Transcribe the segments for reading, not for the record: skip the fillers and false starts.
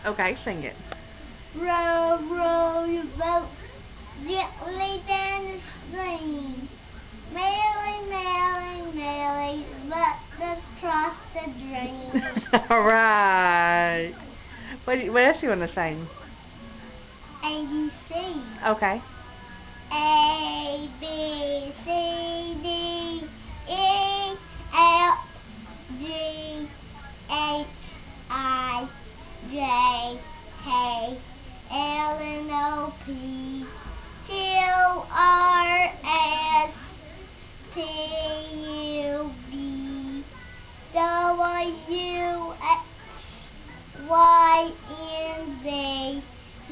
Okay, sing it. Row, row your boat gently down the stream. Merrily, merrily, merrily, but let's cross the dream. Alright. What else you want to sing? ABC. Okay. A, B, C, D, E, F, G, H, I, J, K, L, N, O, P, Q, R, S, T, U, V, W, X, Y, and Z.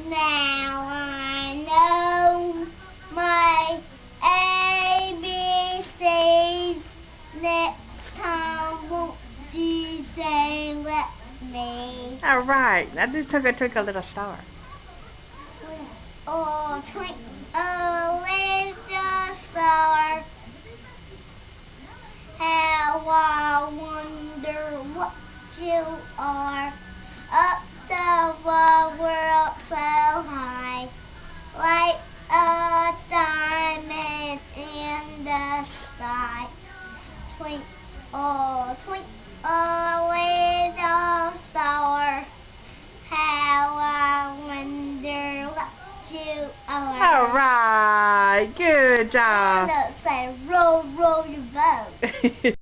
Now I know my ABCs. Next time, won't you sing with me? Alright. I just took a little star. Oh, twinkle little star, how I wonder what you are. Up the world so high, like a diamond in the sky. Twinkle, twinkle little star, how I wonder what you are. Alright. Good job. No, say roll, roll your boat.